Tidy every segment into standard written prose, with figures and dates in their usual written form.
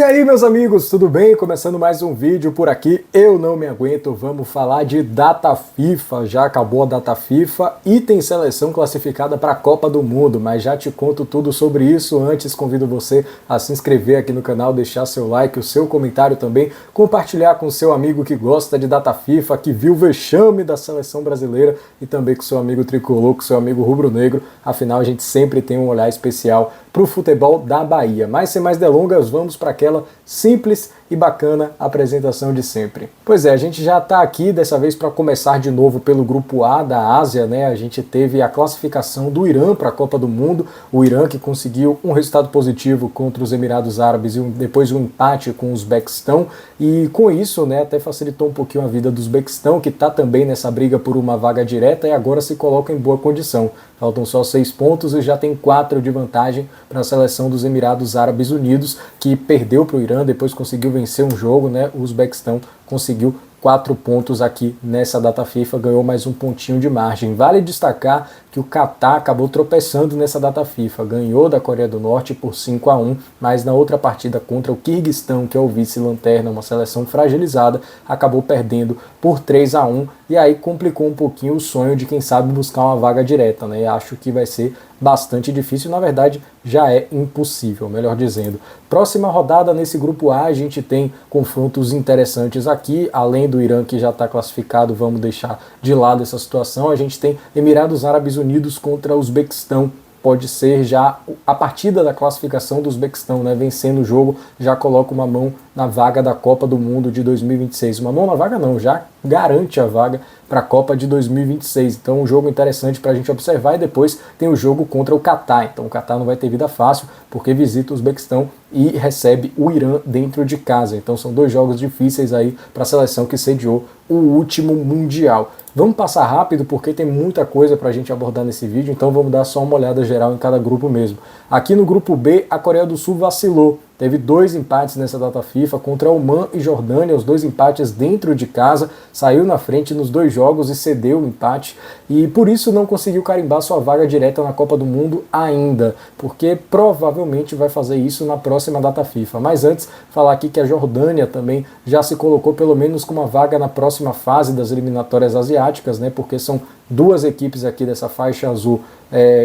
aí, meus amigos, tudo bem? Começando mais um vídeo por aqui, eu não me aguento, vamos falar de data FIFA. Já acabou a data FIFA e tem seleção classificada para a Copa do Mundo, mas já te conto tudo sobre isso. Antes, convido você a se inscrever aqui no canal, deixar seu like, o seu comentário também, compartilhar com seu amigo que gosta de data FIFA, que viu o vexame da seleção brasileira e também com seu amigo tricolor, com seu amigo rubro-negro. Afinal, a gente sempre tem um olhar especial para o futebol da Bahia. Mas sem mais delongas, vamos para aquela simples e bacana apresentação de sempre. Pois é, a gente já está aqui dessa vez para começar de novo pelo grupo A da Ásia, né? A gente teve a classificação do Irã para a Copa do Mundo, o Irã que conseguiu um resultado positivo contra os Emirados Árabes e depois um empate com o Uzbequistão, e com isso, né, até facilitou um pouquinho a vida do Uzbequistão, que está também nessa briga por uma vaga direta e agora se coloca em boa condição. Faltam só 6 pontos e já tem 4 de vantagem para a seleção dos Emirados Árabes Unidos, que perdeu para o Irã, depois conseguiu vencer um jogo, né? O Uzbequistão conseguiu 4 pontos aqui nessa data FIFA, ganhou mais um pontinho de margem. Vale destacar que o Catar acabou tropeçando nessa data FIFA, ganhou da Coreia do Norte por 5-1, mas na outra partida contra o Quirguistão, que é o vice-lanterna, uma seleção fragilizada, acabou perdendo por 3-1, e aí complicou um pouquinho o sonho de quem sabe buscar uma vaga direta, né? Acho que vai ser bastante difícil, na verdade já é impossível, melhor dizendo. Próxima rodada nesse grupo A, a gente tem confrontos interessantes aqui, além do Irã que já está classificado, vamos deixar de lado essa situação, a gente tem Emirados Árabes Unidos contra o Uzbequistão. Pode ser já a partida da classificação do Uzbequistão, né? Vencendo o jogo, já coloca uma mão na vaga da Copa do Mundo de 2026. Uma mão na vaga não, já garante a vaga para a Copa de 2026. Então um jogo interessante para a gente observar, e depois tem o jogo contra o Catar. Então o Catar não vai ter vida fácil, porque visita o Uzbequistão e recebe o Irã dentro de casa. Então são 2 jogos difíceis aí para a seleção que sediou o último Mundial. Vamos passar rápido porque tem muita coisa para a gente abordar nesse vídeo, então vamos dar só uma olhada geral em cada grupo mesmo. Aqui no grupo B, a Coreia do Sul vacilou. Teve 2 empates nessa data FIFA contra Omã e Jordânia, os 2 empates dentro de casa, saiu na frente nos 2 jogos e cedeu o empate, e por isso não conseguiu carimbar sua vaga direta na Copa do Mundo ainda, porque provavelmente vai fazer isso na próxima data FIFA. Mas antes, falar aqui que a Jordânia também já se colocou pelo menos com uma vaga na próxima fase das eliminatórias asiáticas, né, porque são 2 equipes aqui dessa faixa azul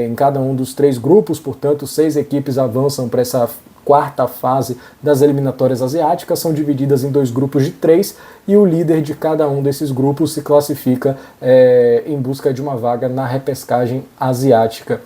em cada um dos 3 grupos, portanto 6 equipes avançam para essa quarta fase das eliminatórias asiáticas, são divididas em 2 grupos de 3, e o líder de cada um desses grupos se classifica em busca de uma vaga na repescagem asiática.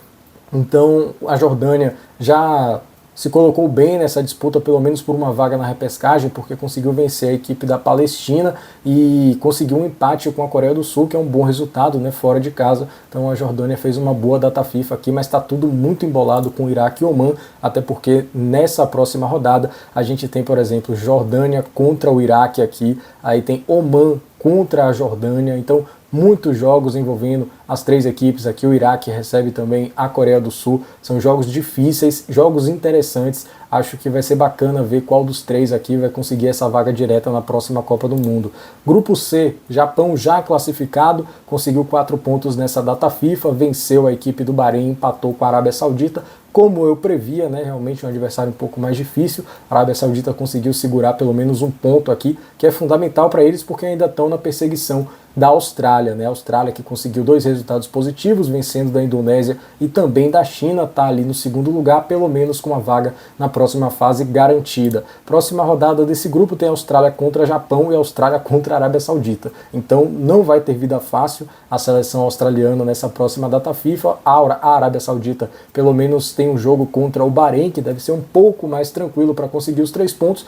Então a Jordânia já se colocou bem nessa disputa, pelo menos por uma vaga na repescagem, porque conseguiu vencer a equipe da Palestina e conseguiu um empate com a Coreia do Sul, que é um bom resultado, né, fora de casa. Então a Jordânia fez uma boa data FIFA aqui, mas está tudo muito embolado com o Iraque e Omã, até porque nessa próxima rodada a gente tem, por exemplo, Jordânia contra o Iraque aqui, aí tem Omã contra a Jordânia, então muitos jogos envolvendo as 3 equipes aqui. O Iraque recebe também a Coreia do Sul. São jogos difíceis, jogos interessantes. Acho que vai ser bacana ver qual dos 3 aqui vai conseguir essa vaga direta na próxima Copa do Mundo. Grupo C, Japão já classificado, conseguiu 4 pontos nessa data FIFA, venceu a equipe do Bahrein, empatou com a Arábia Saudita, como eu previa, né? Realmente um adversário um pouco mais difícil. A Arábia Saudita conseguiu segurar pelo menos um ponto aqui, que é fundamental para eles porque ainda estão na perseguição da Austrália, né? A Austrália que conseguiu 2 resultados positivos, vencendo da Indonésia e também da China, está ali no segundo lugar, pelo menos com uma vaga na próxima fase garantida. Próxima rodada desse grupo tem a Austrália contra Japão e a Austrália contra a Arábia Saudita. Então não vai ter vida fácil a seleção australiana nessa próxima data FIFA. A Arábia Saudita pelo menos tem um jogo contra o Bahrein, que deve ser um pouco mais tranquilo para conseguir os 3 pontos,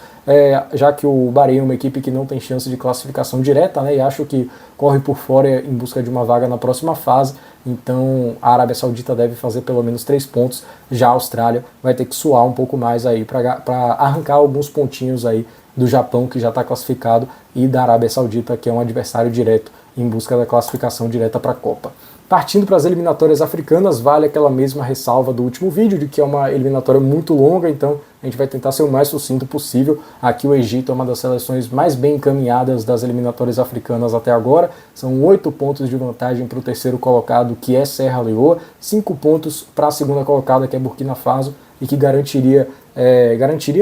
já que o Bahrein é uma equipe que não tem chance de classificação direta, né, e acho que corre por fora em busca de uma vaga na próxima fase. Então a Arábia Saudita deve fazer pelo menos 3 pontos, já a Austrália vai ter que suar um pouco mais aí para arrancar alguns pontinhos aí do Japão, que já está classificado, e da Arábia Saudita, que é um adversário direto em busca da classificação direta para a Copa. Partindo para as eliminatórias africanas, vale aquela mesma ressalva do último vídeo, de que é uma eliminatória muito longa, então a gente vai tentar ser o mais sucinto possível. Aqui o Egito é uma das seleções mais bem encaminhadas das eliminatórias africanas até agora, são 8 pontos de vantagem para o terceiro colocado, que é Serra Leoa, 5 pontos para a segunda colocada, que é Burkina Faso, e que garantiria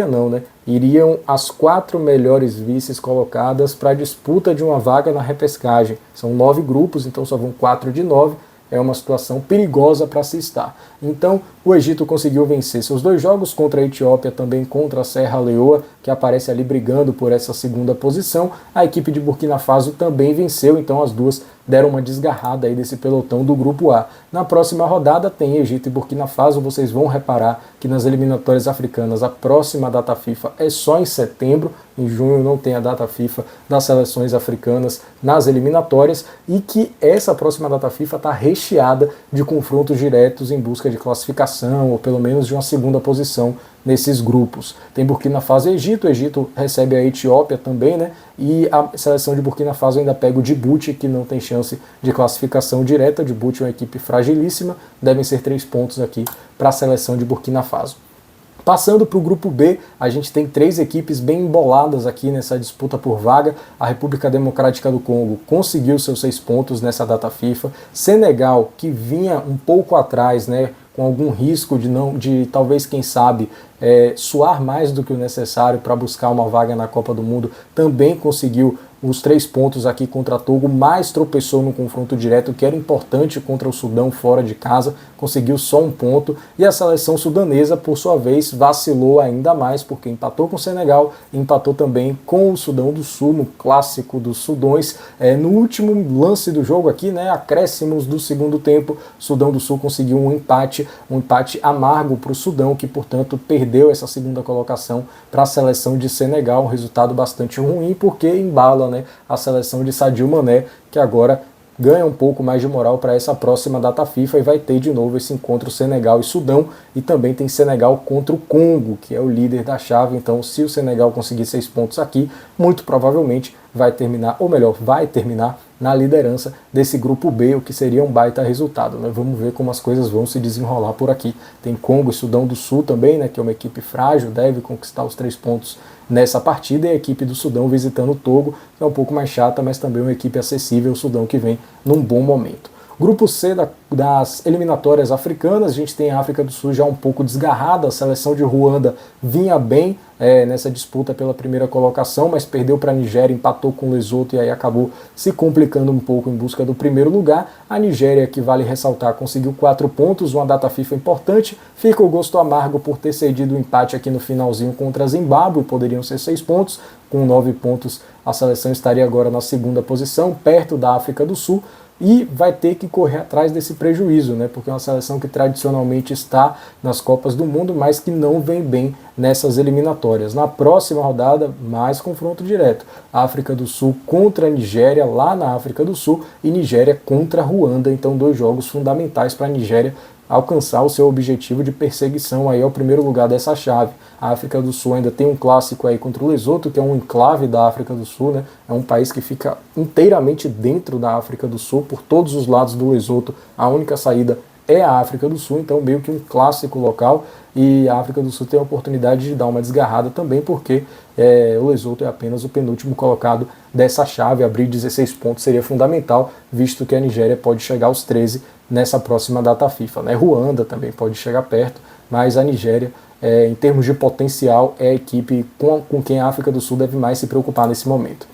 não, né? Iriam as 4 melhores vices colocadas para a disputa de uma vaga na repescagem. São 9 grupos, então só vão 4 de 9. É uma situação perigosa para se estar. Então, o Egito conseguiu vencer seus 2 jogos contra a Etiópia, também contra a Serra Leoa, que aparece ali brigando por essa segunda posição. A equipe de Burkina Faso também venceu, então as duas deram uma desgarrada aí desse pelotão do Grupo A. Na próxima rodada tem Egito e Burkina Faso. Vocês vão reparar que nas eliminatórias africanas a próxima data FIFA é só em setembro. Em junho não tem a data FIFA das seleções africanas nas eliminatórias, e que essa próxima data FIFA está recheada de confrontos diretos em busca de classificação, ou pelo menos de uma segunda posição nesses grupos. Tem Burkina Faso e Egito. O Egito recebe a Etiópia também, né? E a seleção de Burkina Faso ainda pega o Djibouti, que não tem chance de classificação direta. Djibouti é uma equipe fragilíssima, devem ser 3 pontos aqui para a seleção de Burkina Faso. Passando para o grupo B, a gente tem 3 equipes bem emboladas aqui nessa disputa por vaga. A República Democrática do Congo conseguiu seus 6 pontos nessa data FIFA. Senegal, que vinha um pouco atrás, né, com algum risco de talvez, quem sabe, suar mais do que o necessário para buscar uma vaga na Copa do Mundo, também conseguiu os 3 pontos aqui contra Togo, mas tropeçou no confronto direto, que era importante contra o Sudão fora de casa, conseguiu só 1 ponto, e a seleção sudanesa, por sua vez, vacilou ainda mais, porque empatou com o Senegal, e empatou também com o Sudão do Sul, no clássico dos Sudões. No último lance do jogo aqui, né, acréscimos do segundo tempo, o Sudão do Sul conseguiu um empate amargo para o Sudão, que, portanto, perdeu essa segunda colocação para a seleção de Senegal, um resultado bastante ruim, porque embala, né, a seleção de Sadio Mané, que agora ganha um pouco mais de moral para essa próxima data FIFA, e vai ter de novo esse encontro Senegal e Sudão, e também tem Senegal contra o Congo, que é o líder da chave. Então, se o Senegal conseguir 6 pontos aqui, muito provavelmente vai terminar na liderança desse grupo B, o que seria um baita resultado, né? Vamos ver como as coisas vão se desenrolar por aqui. Tem Congo e Sudão do Sul também, né, que é uma equipe frágil, deve conquistar os 3 pontos nessa partida, e a equipe do Sudão visitando o Togo, que é um pouco mais chata, mas também uma equipe acessível, o Sudão que vem num bom momento. Grupo C das eliminatórias africanas, a gente tem a África do Sul já um pouco desgarrada. A seleção de Ruanda vinha bem nessa disputa pela primeira colocação, mas perdeu para a Nigéria, empatou com o Lesoto, e aí acabou se complicando um pouco em busca do primeiro lugar. A Nigéria, que vale ressaltar, conseguiu 4 pontos, uma data FIFA importante. Fica o gosto amargo por ter cedido o empate aqui no finalzinho contra a Zimbábue, poderiam ser 6 pontos. Com 9 pontos, a seleção estaria agora na segunda posição, perto da África do Sul, e vai ter que correr atrás desse prejuízo, né? Porque é uma seleção que tradicionalmente está nas Copas do Mundo, mas que não vem bem nessas eliminatórias. Na próxima rodada, mais confronto direto. África do Sul contra a Nigéria, lá na África do Sul, e Nigéria contra a Ruanda. Então, 2 jogos fundamentais para a Nigéria alcançar o seu objetivo de perseguição aí ao primeiro lugar dessa chave. A África do Sul ainda tem um clássico aí contra o Lesoto, que é um enclave da África do Sul, né? É um país que fica inteiramente dentro da África do Sul, por todos os lados do Lesoto. A única saída é a África do Sul, então meio que um clássico local, e a África do Sul tem a oportunidade de dar uma desgarrada também, porque o Lesoto é apenas o penúltimo colocado dessa chave. Abrir 16 pontos seria fundamental, visto que a Nigéria pode chegar aos 13 nessa próxima data FIFA, né? Ruanda também pode chegar perto, mas a Nigéria, em termos de potencial, é a equipe com quem a África do Sul deve mais se preocupar nesse momento.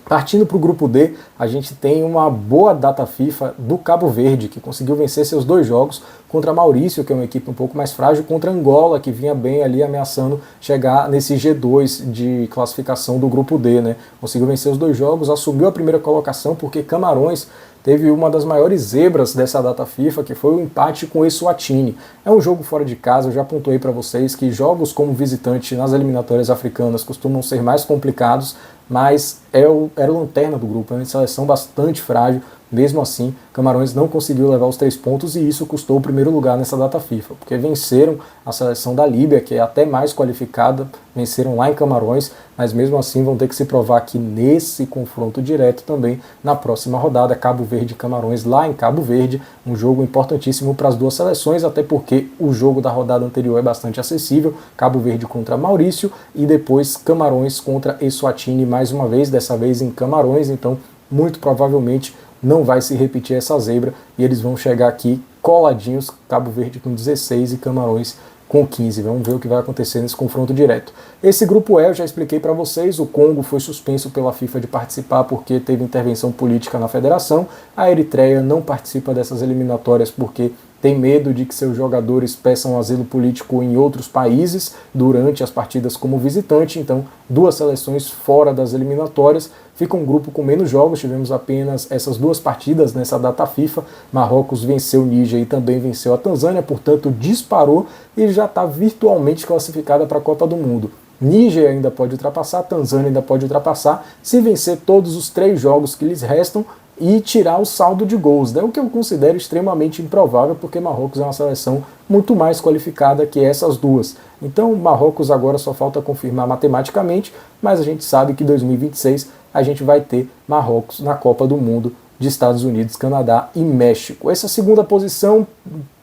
Partindo para o grupo D, a gente tem uma boa data FIFA do Cabo Verde, que conseguiu vencer seus 2 jogos contra Maurício, que é uma equipe um pouco mais frágil, contra Angola, que vinha bem ali ameaçando chegar nesse G2 de classificação do grupo D, né? Conseguiu vencer os 2 jogos, assumiu a primeira colocação, porque Camarões teve uma das maiores zebras dessa data FIFA, que foi o empate com o Eswatini. É um jogo fora de casa, eu já pontuei para vocês que jogos como visitante nas eliminatórias africanas costumam ser mais complicados, mas era o lanterna do grupo, é uma seleção bastante frágil. Mesmo assim, Camarões não conseguiu levar os 3 pontos, e isso custou o primeiro lugar nessa data FIFA, porque venceram a seleção da Líbia, que é até mais qualificada, venceram lá em Camarões, mas mesmo assim vão ter que se provar aqui nesse confronto direto também na próxima rodada. Cabo Verde e Camarões lá em Cabo Verde, um jogo importantíssimo para as 2 seleções, até porque o jogo da rodada anterior é bastante acessível. Cabo Verde contra Maurício, e depois Camarões contra Eswatini mais uma vez, dessa vez em Camarões. Então, muito provavelmente não vai se repetir essa zebra, e eles vão chegar aqui coladinhos, Cabo Verde com 16 e Camarões com 15. Vamos ver o que vai acontecer nesse confronto direto. Esse grupo E eu já expliquei para vocês, o Congo foi suspenso pela FIFA de participar porque teve intervenção política na federação, a Eritreia não participa dessas eliminatórias porque tem medo de que seus jogadores peçam asilo político em outros países durante as partidas como visitante, então 2 seleções fora das eliminatórias, fica um grupo com menos jogos, tivemos apenas essas 2 partidas nessa data FIFA, Marrocos venceu o Níger e também venceu a Tanzânia, portanto disparou e já está virtualmente classificada para a Copa do Mundo. Níger ainda pode ultrapassar, Tanzânia ainda pode ultrapassar, se vencer todos os 3 jogos que lhes restam, e tirar o saldo de gols, né? O que eu considero extremamente improvável, porque Marrocos é uma seleção muito mais qualificada que essas 2. Então Marrocos agora só falta confirmar matematicamente, mas a gente sabe que em 2026 a gente vai ter Marrocos na Copa do Mundo de Estados Unidos, Canadá e México. Essa segunda posição,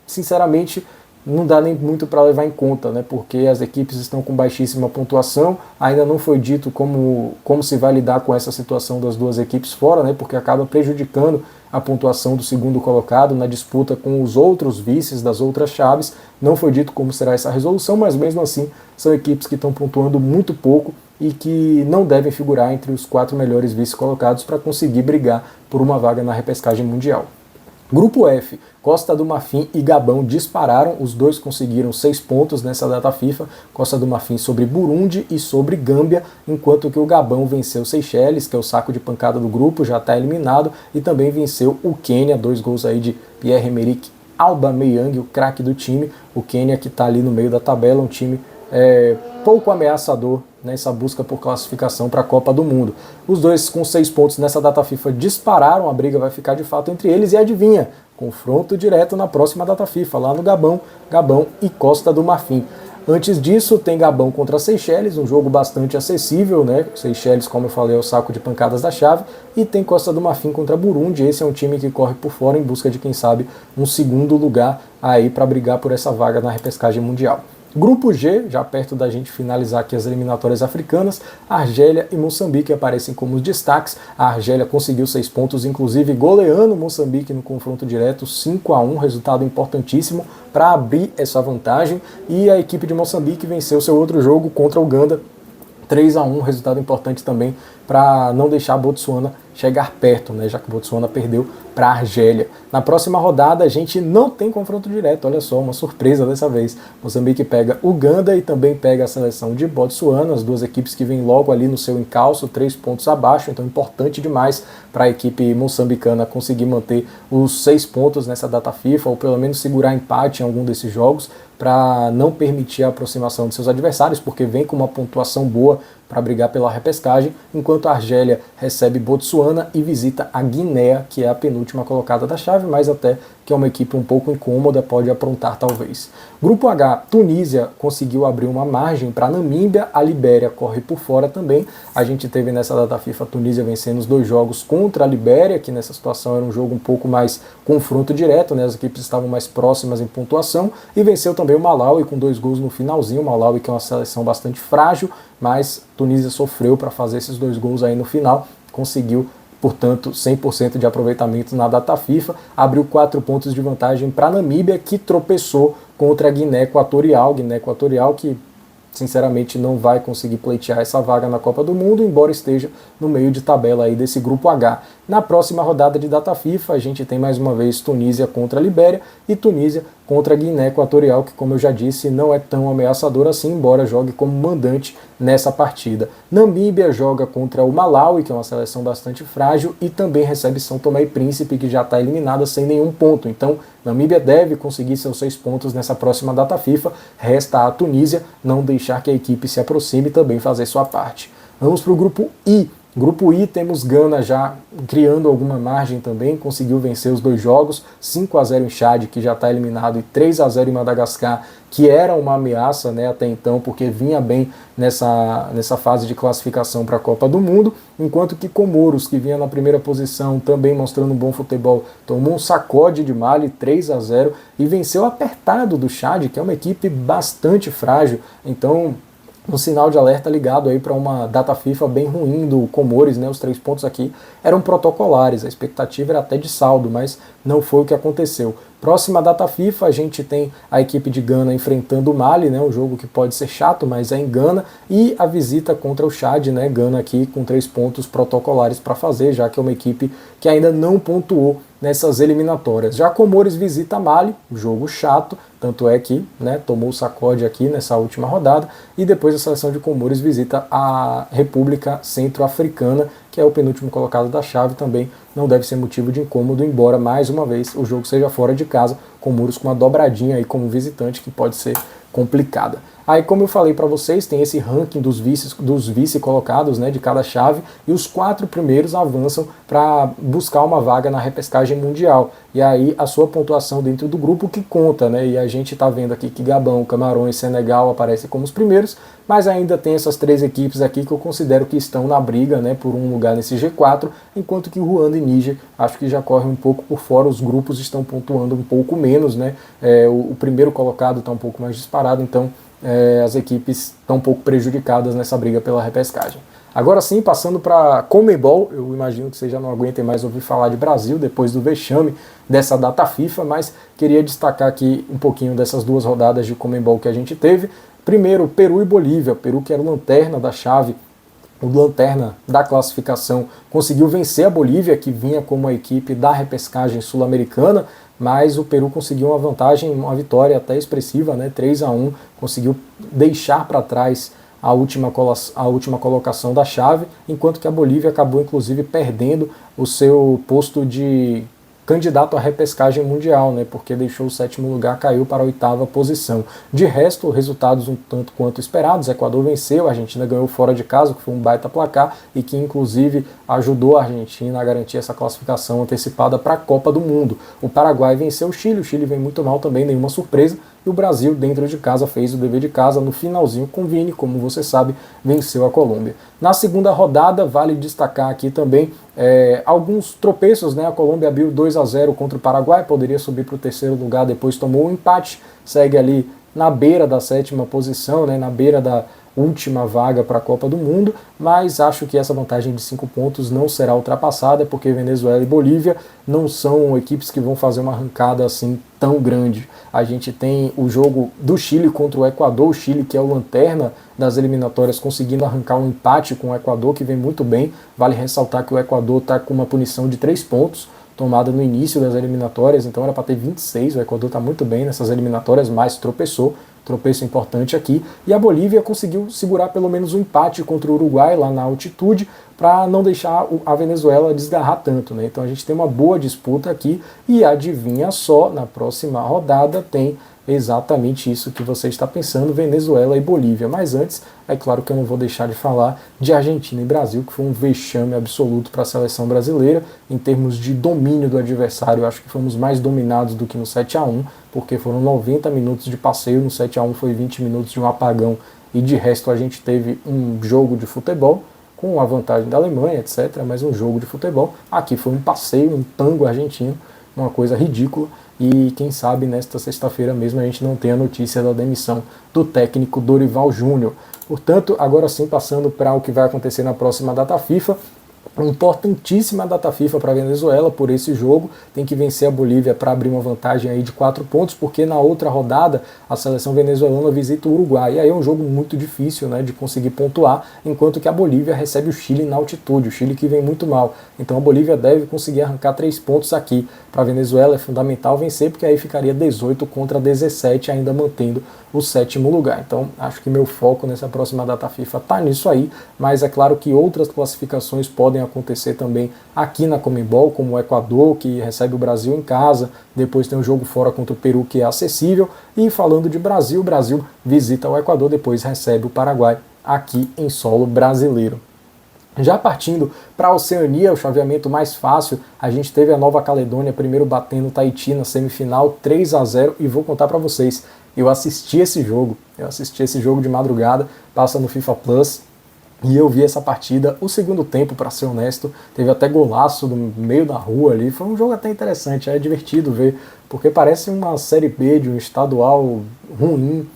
sinceramente, não dá nem muito para levar em conta, né? Porque as equipes estão com baixíssima pontuação, ainda não foi dito como se vai lidar com essa situação das 2 equipes fora, né? Porque acaba prejudicando a pontuação do segundo colocado na disputa com os outros vices das outras chaves, não foi dito como será essa resolução, mas mesmo assim são equipes que estão pontuando muito pouco e que não devem figurar entre os 4 melhores vice-colocados para conseguir brigar por uma vaga na repescagem mundial. Grupo F, Costa do Marfim e Gabão dispararam, os 2 conseguiram 6 pontos nessa data FIFA, Costa do Marfim sobre Burundi e sobre Gâmbia, enquanto que o Gabão venceu Seychelles, que é o saco de pancada do grupo, já está eliminado, e também venceu o Quênia, 2 gols aí de Pierre-Emerick Aubameyang, o craque do time, o Quênia que está ali no meio da tabela, um time pouco ameaçador nessa busca por classificação para a Copa do Mundo. Os 2 com 6 pontos nessa data FIFA dispararam, a briga vai ficar de fato entre eles e adivinha, confronto direto na próxima data FIFA, lá no Gabão e Costa do Marfim. Antes disso, tem Gabão contra Seychelles, um jogo bastante acessível, né? Seychelles, como eu falei, é o saco de pancadas da chave, e tem Costa do Marfim contra Burundi. Esse é um time que corre por fora em busca de, quem sabe, um segundo lugar aí para brigar por essa vaga na repescagem mundial. Grupo G, já perto da gente finalizar aqui as eliminatórias africanas, Argélia e Moçambique aparecem como os destaques. A Argélia conseguiu 6 pontos, inclusive goleando Moçambique no confronto direto, 5-1, resultado importantíssimo para abrir essa vantagem. E a equipe de Moçambique venceu seu outro jogo contra a Uganda, 3-1, resultado importante também para não deixar a Botsuana chegar perto, né, já que a Botsuana perdeu para a Argélia. Na próxima rodada a gente não tem confronto direto, olha só, uma surpresa dessa vez. Moçambique pega Uganda e também pega a seleção de Botsuana, as 2 equipes que vêm logo ali no seu encalço, 3 pontos abaixo, então importante demais para a equipe moçambicana conseguir manter os 6 pontos nessa data FIFA, ou pelo menos segurar empate em algum desses jogos, para não permitir a aproximação de seus adversários, porque vem com uma pontuação boa para brigar pela repescagem, enquanto a Argélia recebe Botsuana e visita a Guiné, que é a penúltima colocada da chave, mas até que é uma equipe um pouco incômoda, pode aprontar talvez. Grupo H, Tunísia conseguiu abrir uma margem para a Namíbia, a Libéria corre por fora também. A gente teve nessa data FIFA a Tunísia vencendo os 2 jogos contra a Libéria, que nessa situação era um jogo um pouco mais confronto direto, né? As equipes estavam mais próximas em pontuação, e venceu também o Malawi com 2 gols no finalzinho. O Malawi, que é uma seleção bastante frágil, mas Tunísia sofreu para fazer esses 2 gols aí no final, conseguiu, portanto, 100% de aproveitamento na data FIFA, abriu 4 pontos de vantagem para a Namíbia, que tropeçou contra a Guiné Equatorial que sinceramente não vai conseguir pleitear essa vaga na Copa do Mundo, embora esteja no meio de tabela aí desse grupo H. Na próxima rodada de data FIFA, a gente tem mais uma vez Tunísia contra a Libéria e Tunísia contra a Guiné Equatorial, que, como eu já disse, não é tão ameaçador assim, embora jogue como mandante nessa partida. Namíbia joga contra o Malawi, que é uma seleção bastante frágil, e também recebe São Tomé e Príncipe, que já está eliminada sem nenhum ponto. Então, Namíbia deve conseguir seus 6 pontos nessa próxima data FIFA. Resta a Tunísia não deixar que a equipe se aproxime e também fazer sua parte. Vamos para o grupo I. Grupo I, temos Gana já criando alguma margem também, conseguiu vencer os 2 jogos, 5-0 em Chad, que já está eliminado, e 3-0 em Madagascar, que era uma ameaça, né, até então, porque vinha bem nessa fase de classificação para a Copa do Mundo, enquanto que Comoros, que vinha na primeira posição, também mostrando um bom futebol, tomou um sacode de Mali, 3-0, e venceu apertado do Chad, que é uma equipe bastante frágil. Então um sinal de alerta ligado aí para uma data FIFA bem ruim do Comores, né? Os 3 pontos aqui eram protocolares, a expectativa era até de saldo, mas não foi o que aconteceu. Próxima data FIFA, a gente tem a equipe de Gana enfrentando o Mali, né? Um jogo que pode ser chato, mas é em Gana, e a visita contra o Chad, né? Gana aqui com 3 pontos protocolares para fazer, já que é uma equipe que ainda não pontuou nessas eliminatórias. Já Comores visita Mali, jogo chato, tanto é que, né, tomou o sacode aqui nessa última rodada, e depois a seleção de Comores visita a República Centro-Africana, que é o penúltimo colocado da chave, também não deve ser motivo de incômodo, embora mais uma vez o jogo seja fora de casa, Comores com uma dobradinha aí como visitante que pode ser complicada. Aí, como eu falei para vocês, tem esse ranking dos vice colocados, né, de cada chave, e os 4 primeiros avançam para buscar uma vaga na repescagem mundial. E aí a sua pontuação dentro do grupo que conta, né? E a gente está vendo aqui que Gabão, Camarões, Senegal aparecem como os primeiros, mas ainda tem essas 3 equipes aqui que eu considero que estão na briga, né, por um lugar nesse G4, enquanto que Ruanda e Níger acho que já correm um pouco por fora, os grupos estão pontuando um pouco menos, né? O primeiro colocado está um pouco mais disparado, então as equipes estão um pouco prejudicadas nessa briga pela repescagem. Agora sim, passando para Conmebol, eu imagino que vocês já não aguentem mais ouvir falar de Brasil depois do vexame dessa data FIFA, mas queria destacar aqui um pouquinho dessas 2 rodadas de Conmebol que a gente teve. Primeiro, Peru e Bolívia. Peru, que era o lanterna da chave, o lanterna da classificação, conseguiu vencer a Bolívia, que vinha como a equipe da repescagem sul-americana, mas o Peru conseguiu uma vantagem, uma vitória até expressiva, né, 3-1, conseguiu deixar para trás a última colocação da chave, enquanto que a Bolívia acabou inclusive perdendo o seu posto de candidato à repescagem mundial, né, porque deixou o 7º lugar, caiu para a 8ª posição. De resto, resultados um tanto quanto esperados. Equador venceu, a Argentina ganhou fora de casa, que foi um baita placar e que inclusive ajudou a Argentina a garantir essa classificação antecipada para a Copa do Mundo. O Paraguai venceu o Chile vem muito mal também, nenhuma surpresa. E o Brasil, dentro de casa, fez o dever de casa no finalzinho com Vini, como você sabe, venceu a Colômbia. Na segunda rodada, vale destacar aqui também alguns tropeços, né? A Colômbia abriu 2-0 contra o Paraguai, poderia subir para o 3º lugar, depois tomou um empate, segue ali na beira da 7ª posição, né? Na beira da última vaga para a Copa do Mundo, mas acho que essa vantagem de 5 pontos não será ultrapassada, porque Venezuela e Bolívia não são equipes que vão fazer uma arrancada assim tão grande. A gente tem o jogo do Chile contra o Equador, o Chile que é o lanterna das eliminatórias, conseguindo arrancar um empate com o Equador, que vem muito bem. Vale ressaltar que o Equador está com uma punição de 3 pontos, tomada no início das eliminatórias, então era para ter 26, o Equador está muito bem nessas eliminatórias, mas tropeço importante aqui, e a Bolívia conseguiu segurar pelo menos um empate contra o Uruguai lá na altitude, para não deixar a Venezuela desgarrar tanto, né? Então a gente tem uma boa disputa aqui, e adivinha só, na próxima rodada tem exatamente isso que você está pensando, Venezuela e Bolívia. Mas antes, é claro que eu não vou deixar de falar de Argentina e Brasil, que foi um vexame absoluto para a seleção brasileira, em termos de domínio do adversário. Eu acho que fomos mais dominados do que no 7-1, porque foram 90 minutos de passeio, no 7-1 foi 20 minutos de um apagão, e de resto a gente teve um jogo de futebol, com a vantagem da Alemanha, etc., mas um jogo de futebol. Aqui foi um passeio, um tango argentino, uma coisa ridícula, e quem sabe nesta sexta-feira mesmo a gente não tem a notícia da demissão do técnico Dorival Júnior. Portanto, agora sim, passando para o que vai acontecer na próxima data FIFA, importantíssima data FIFA para a Venezuela por esse jogo, tem que vencer a Bolívia para abrir uma vantagem aí de 4 pontos, porque na outra rodada a seleção venezuelana visita o Uruguai, e aí é um jogo muito difícil, né, de conseguir pontuar, enquanto que a Bolívia recebe o Chile na altitude, o Chile que vem muito mal, então a Bolívia deve conseguir arrancar 3 pontos aqui. Para a Venezuela é fundamental vencer, porque aí ficaria 18 contra 17, ainda mantendo o 7º lugar. Então acho que meu foco nessa próxima data FIFA está nisso aí, mas é claro que outras classificações podem acontecer também aqui na Conmebol, como o Equador, que recebe o Brasil em casa, depois tem um jogo fora contra o Peru, que é acessível, e falando de Brasil, o Brasil visita o Equador, depois recebe o Paraguai aqui em solo brasileiro. Já partindo para a Oceania, o chaveamento mais fácil, a gente teve a Nova Caledônia primeiro batendo o Tahiti na semifinal 3-0, e vou contar para vocês, eu assisti esse jogo de madrugada, passa no FIFA Plus, e eu vi essa partida, o segundo tempo, para ser honesto, teve até golaço no meio da rua ali, foi um jogo até interessante, é divertido ver, porque parece uma Série B de um estadual ruim,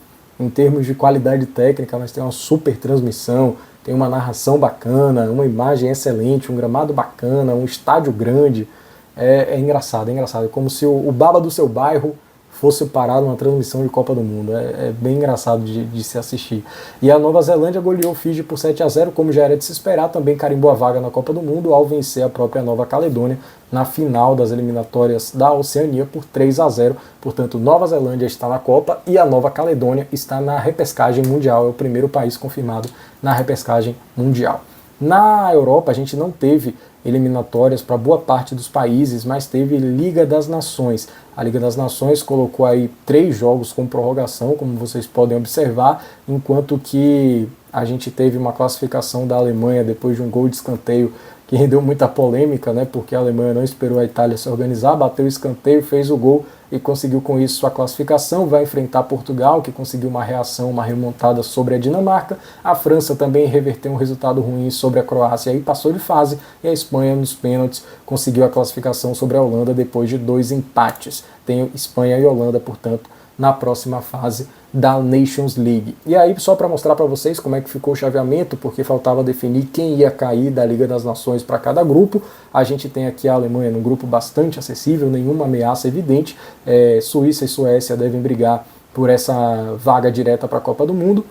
em termos de qualidade técnica, mas tem uma super transmissão, tem uma narração bacana, uma imagem excelente, um gramado bacana, um estádio grande. É engraçado, é engraçado. É como se o baba do seu bairro fosse parar numa transmissão de Copa do Mundo. É bem engraçado de se assistir. E a Nova Zelândia goleou o Fiji por 7-0, como já era de se esperar, também carimbou a vaga na Copa do Mundo ao vencer a própria Nova Caledônia na final das eliminatórias da Oceania por 3-0. Portanto, Nova Zelândia está na Copa e a Nova Caledônia está na repescagem mundial. É o primeiro país confirmado na repescagem mundial. Na Europa, a gente não teve eliminatórias para boa parte dos países, mas teve Liga das Nações. A Liga das Nações colocou aí 3 jogos com prorrogação, como vocês podem observar, enquanto que a gente teve uma classificação da Alemanha depois de um gol de escanteio que rendeu muita polêmica, né, porque a Alemanha não esperou a Itália se organizar, bateu o escanteio, fez o gol e conseguiu com isso sua classificação. Vai enfrentar Portugal, que conseguiu uma reação, uma remontada sobre a Dinamarca. A França também reverteu um resultado ruim sobre a Croácia e passou de fase. E a Espanha, nos pênaltis, conseguiu a classificação sobre a Holanda depois de 2 empates. Tem Espanha e Holanda, portanto, na próxima fase da Nations League. E aí, só para mostrar para vocês como é que ficou o chaveamento, porque faltava definir quem ia cair da Liga das Nações para cada grupo, a gente tem aqui a Alemanha num grupo bastante acessível, nenhuma ameaça evidente. Suíça e Suécia devem brigar por essa vaga direta para a Copa do Mundo.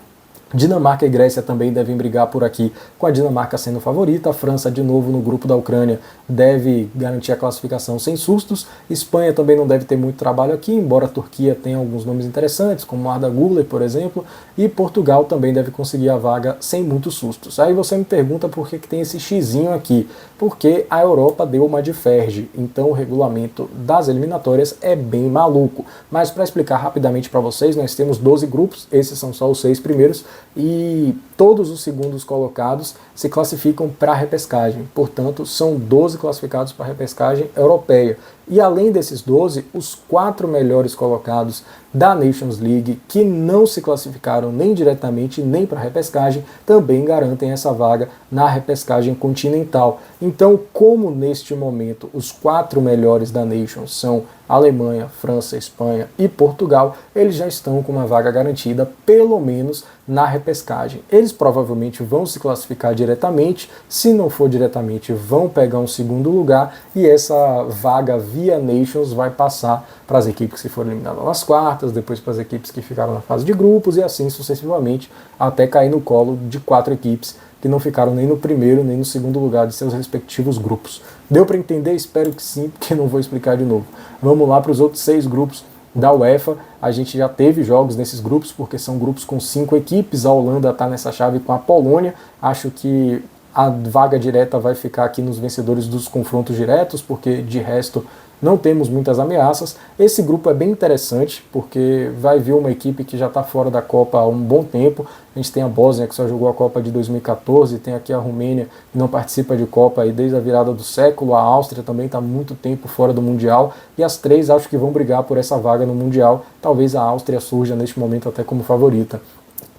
Dinamarca e Grécia também devem brigar por aqui, com a Dinamarca sendo favorita. A França, de novo, no grupo da Ucrânia, deve garantir a classificação sem sustos. Espanha também não deve ter muito trabalho aqui, embora a Turquia tenha alguns nomes interessantes, como Arda Güler, por exemplo. E Portugal também deve conseguir a vaga sem muitos sustos. Aí você me pergunta por que tem esse xizinho aqui. Porque a Europa deu uma de Ferge, então o regulamento das eliminatórias é bem maluco. Mas para explicar rapidamente para vocês, nós temos 12 grupos, esses são só os 6 primeiros, e todos os segundos colocados se classificam para a repescagem. Portanto, são 12 classificados para a repescagem europeia. E além desses 12, os 4 melhores colocados da Nations League, que não se classificaram nem diretamente nem para a repescagem, também garantem essa vaga na repescagem continental. Então, como neste momento os 4 melhores da Nations são Alemanha, França, Espanha e Portugal, eles já estão com uma vaga garantida, pelo menos na repescagem. Eles provavelmente vão se classificar diretamente, se não for diretamente, vão pegar um segundo lugar, e essa vaga via Nations vai passar para as equipes que foram eliminadas nas quartas, depois para as equipes que ficaram na fase de grupos, e assim sucessivamente, até cair no colo de 4 equipes que não ficaram nem no primeiro nem no segundo lugar de seus respectivos grupos. Deu para entender? Espero que sim, porque não vou explicar de novo. Vamos lá para os outros 6 grupos da UEFA. A gente já teve jogos nesses grupos, porque são grupos com 5 equipes. A Holanda está nessa chave com a Polônia. Acho que a vaga direta vai ficar aqui nos vencedores dos confrontos diretos, porque de resto não temos muitas ameaças. Esse grupo é bem interessante, porque vai vir uma equipe que já está fora da Copa há um bom tempo. A gente tem a Bósnia, que só jogou a Copa de 2014, tem aqui a Romênia, que não participa de Copa aí desde a virada do século. A Áustria também está há muito tempo fora do Mundial, e as 3 acho que vão brigar por essa vaga no Mundial. Talvez a Áustria surja neste momento até como favorita.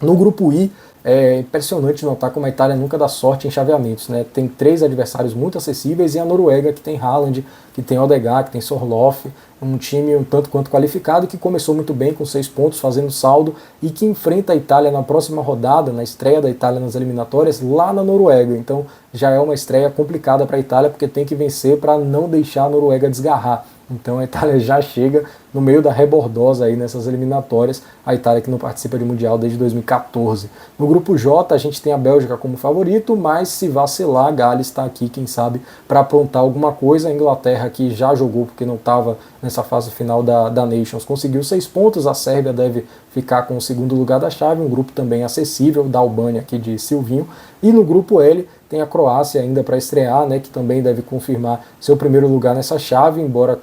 No grupo I, é impressionante notar como a Itália nunca dá sorte em chaveamentos, né? Tem 3 adversários muito acessíveis, e a Noruega, que tem Haaland, que tem Odegaard, que tem Sorloth, um time um tanto quanto qualificado, que começou muito bem com 6 pontos, fazendo saldo, e que enfrenta a Itália na próxima rodada, na estreia da Itália nas eliminatórias, lá na Noruega. Então já é uma estreia complicada para a Itália, porque tem que vencer para não deixar a Noruega desgarrar. Então a Itália já chega no meio da rebordosa aí nessas eliminatórias, a Itália que não participa de Mundial desde 2014. No grupo J a gente tem a Bélgica como favorito, mas se vacilar, a Gales está aqui, quem sabe, para aprontar alguma coisa. A Inglaterra, que já jogou porque não estava nessa fase final da Nations, conseguiu 6 pontos, a Sérvia deve ficar com o segundo lugar da chave, um grupo também acessível, da Albânia aqui de Silvinho. E no grupo L tem a Croácia ainda para estrear, né, que também deve confirmar seu primeiro lugar nessa chave, embora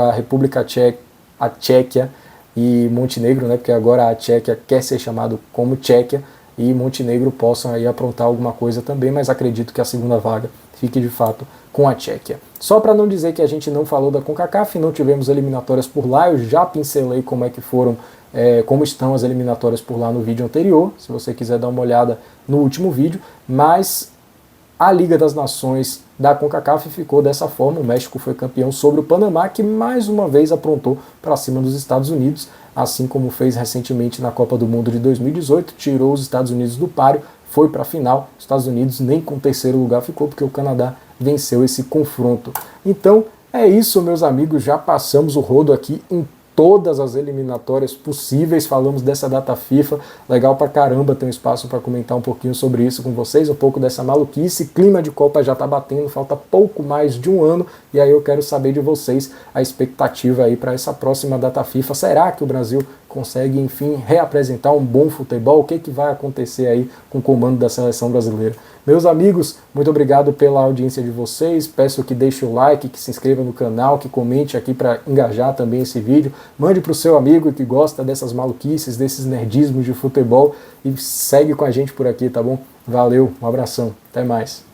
a República Tcheca, a Tchequia e Montenegro, né, porque agora a Tchequia quer ser chamado como Tchequia, e Montenegro possam aí aprontar alguma coisa também, mas acredito que a segunda vaga fique de fato com a Tchequia. Só para não dizer que a gente não falou da CONCACAF, não tivemos eliminatórias por lá, eu já pincelei como é que foram, como estão as eliminatórias por lá no vídeo anterior, se você quiser dar uma olhada no último vídeo, mas a Liga das Nações da CONCACAF ficou dessa forma. O México foi campeão sobre o Panamá, que mais uma vez aprontou para cima dos Estados Unidos, assim como fez recentemente na Copa do Mundo de 2018, tirou os Estados Unidos do páreo, foi para a final. Os Estados Unidos nem com o terceiro lugar ficou, porque o Canadá venceu esse confronto. Então é isso, meus amigos, já passamos o rodo aqui em todas as eliminatórias possíveis, falamos dessa data FIFA, legal pra caramba ter um espaço para comentar um pouquinho sobre isso com vocês, um pouco dessa maluquice. Clima de Copa já tá batendo, falta pouco mais de um ano, e aí eu quero saber de vocês a expectativa aí para essa próxima data FIFA. Será que o Brasil consegue, enfim, reapresentar um bom futebol? O que vai acontecer aí com o comando da seleção brasileira? Meus amigos, muito obrigado pela audiência de vocês, peço que deixe o like, que se inscreva no canal, que comente aqui para engajar também esse vídeo, mande para o seu amigo que gosta dessas maluquices, desses nerdismos de futebol, e segue com a gente por aqui, tá bom? Valeu, um abração, até mais.